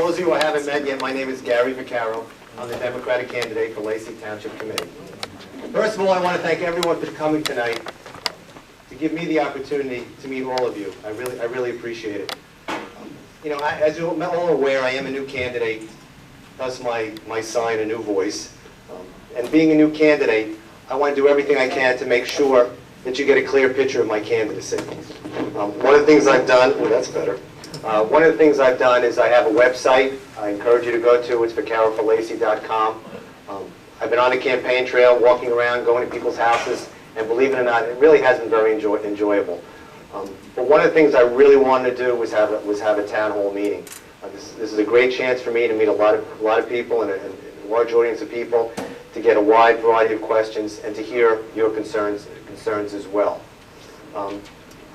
those of you who I haven't met yet, my name is Gary Vaccaro. I'm the Democratic candidate for Lacey Township Committee. First of all, I want to thank everyone for coming tonight to give me the opportunity to meet all of you. I really appreciate it. You know, as you're all aware, I am a new candidate. Thus my sign, a new voice. And being a new candidate, I want to do everything I can to make sure that you get a clear picture of my candidacy. One of the things I've done, well, that's better. One of the things I've done is I have a website. I encourage you to go to. It's vaccaroforlacey.com. I've been on the campaign trail, walking around, going to people's houses, and believe it or not, it really has been very enjoyable. But one of the things I really wanted to do was have a town hall meeting. This is a great chance for me to meet a lot of people and a large audience of people, to get a wide variety of questions and to hear your concerns as well.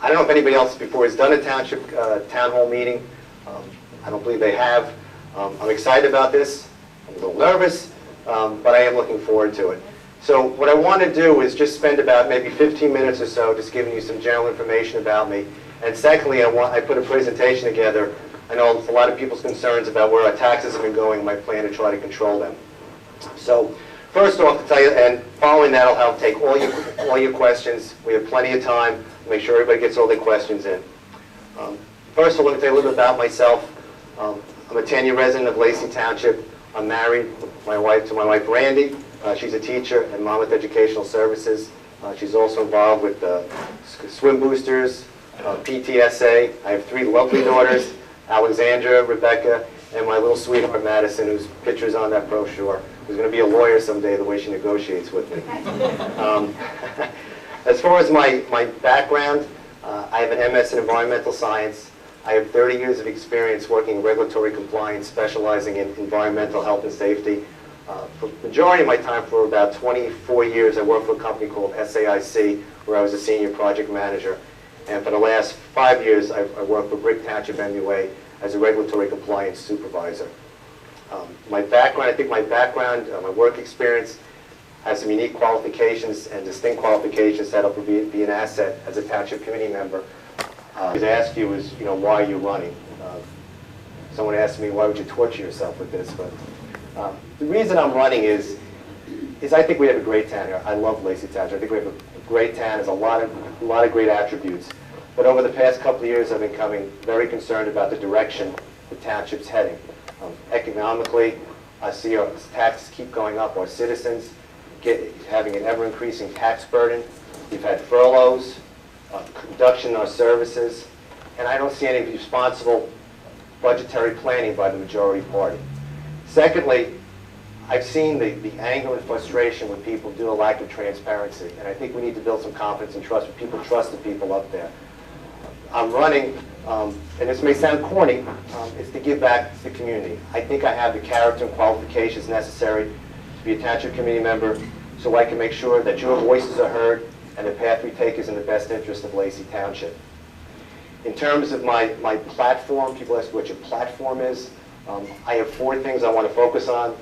I don't know if anybody else before has done a township town hall meeting. I don't believe they have. I'm excited about this. I'm a little nervous, but I am looking forward to it. So what I want to do is just spend about maybe 15 minutes or so just giving you some general information about me. And secondly, I put a presentation together. I know a lot of people's concerns about where our taxes have been going, my plan to try to control them. So first off, to tell you, and following that, I'll take all your questions. We have plenty of time. Make sure everybody gets all their questions in. First of all, let me tell you a little bit about myself. I'm a 10-year resident of Lacey Township. I'm married to my wife Randy. She's a teacher at Monmouth Educational Services. She's also involved with swim boosters, PTSA. I have 3 lovely daughters, Alexandra, Rebecca, and my little sweetheart Madison, whose picture's on that brochure, who's going to be a lawyer someday the way she negotiates with me. As far as my background, I have an MS in environmental science. I have 30 years of experience working in regulatory compliance, specializing in environmental health and safety. For the majority of my time, for about 24 years, I worked for a company called SAIC, where I was a senior project manager. And for the last 5 years, I worked for Brick Township MUA as a regulatory compliance supervisor. My background, I think my work experience has some unique qualifications and distinct qualifications that'll be an asset as a township committee member. I was asked you is, why are you running? Someone asked me, why would you torture yourself with this? But the reason I'm running is I think we have a great town here. I love Lacey Township. I think we have a great town. There's a lot of great attributes. But over the past couple of years, I've been becoming very concerned about the direction the township's heading. Economically, I see our taxes keep going up. Our citizens having an ever-increasing tax burden. We've had furloughs, reduction in our services, and I don't see any responsible budgetary planning by the majority party. Secondly, I've seen the anger and frustration when people do a lack of transparency, and I think we need to build some confidence and trust when people trust the people up there. I'm running, and this may sound corny, it's to give back to the community. I think I have the character and qualifications necessary to be a township committee member so I can make sure that your voices are heard and the path we take is in the best interest of Lacey Township. In terms of my platform, people ask what your platform is. I have 4 things I want to focus on.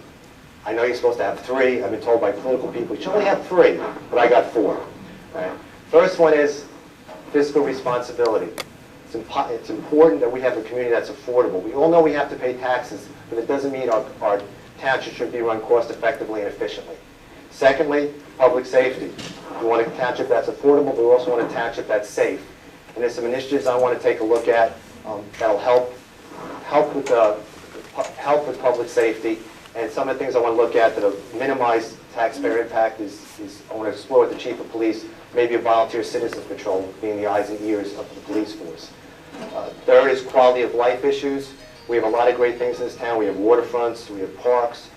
I know you're supposed to have 3. I've been told by political people you should only have 3, but I got 4. Right? First one is fiscal responsibility. It's important that we have a community that's affordable. We all know we have to pay taxes, but it doesn't mean our township should be run cost effectively and efficiently. Secondly, public safety. We want a township that's affordable, but we also want a township that's safe. And there's some initiatives I want to take a look at that'll help with public safety. And some of the things I want to look at that'll minimize taxpayer impact is I want to explore with the chief of police, maybe a volunteer citizens patrol, being the eyes and ears of the police force. Third is quality of life issues. We have a lot of great things in this town. We have waterfronts, we have parks,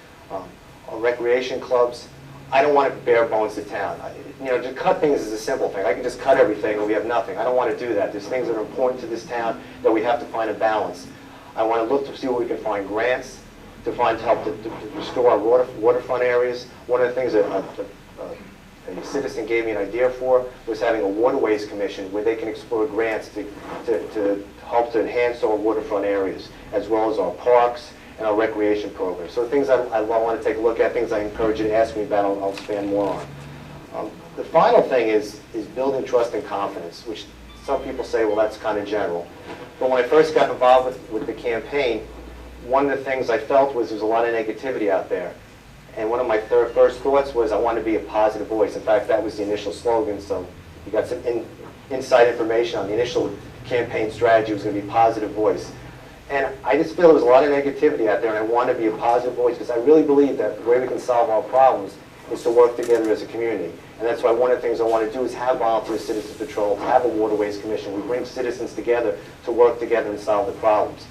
recreation clubs. I don't want to bare bones the town. To cut things is a simple thing. I can just cut everything and we have nothing. I don't want to do that. There's things that are important to this town that we have to find a balance. I want to look to see where we can find grants to help to restore our waterfront areas. One of the things that a citizen gave me an idea for was having a waterways commission where they can explore grants to help to enhance our waterfront areas, as well as our parks and our recreation programs. So things I want to take a look at, things I encourage you to ask me about, I'll expand more on. The final thing is building trust and confidence, which some people say, well, that's kind of general. But when I first got involved with the campaign, one of the things I felt was there's a lot of negativity out there. And one of my first thoughts was I want to be a positive voice. In fact, that was the initial slogan, so you got some inside information on the initial campaign strategy. Was going to be positive voice. And I just feel there was a lot of negativity out there, and I want to be a positive voice because I really believe that the way we can solve our problems is to work together as a community. And that's why one of the things I want to do is have volunteer citizen patrol, have a waterways commission. We bring citizens together to work together and solve the problems.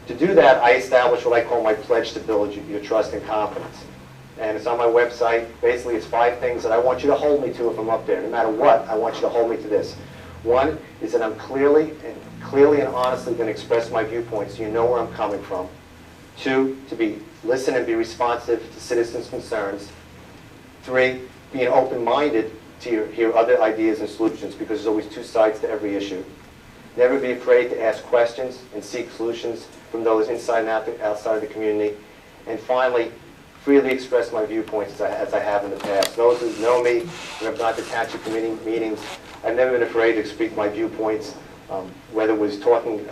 To do that, I established what I call my pledge to build your trust and confidence. And it's on my website. Basically, it's 5 things that I want you to hold me to if I'm up there. No matter what, I want you to hold me to this. One is that I'm clearly and honestly going to express my viewpoints so you know where I'm coming from. 2, to listen and be responsive to citizens' concerns. 3, being open-minded to hear other ideas and solutions because there's always 2 sides to every issue. Never be afraid to ask questions and seek solutions from those inside and outside of the community. And finally, freely express my viewpoints as I have in the past. Those who know me and have gone to township committee meetings, I've never been afraid to speak my viewpoints, whether it was talking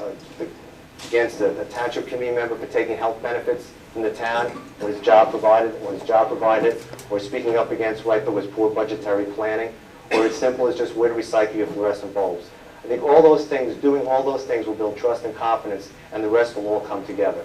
against a township committee member for taking health benefits from the town when his job provided, or speaking up against what I thought was poor budgetary planning, or as simple as just where to recycle your fluorescent bulbs. I think all those things, doing all those things will build trust and confidence, and the rest will all come together.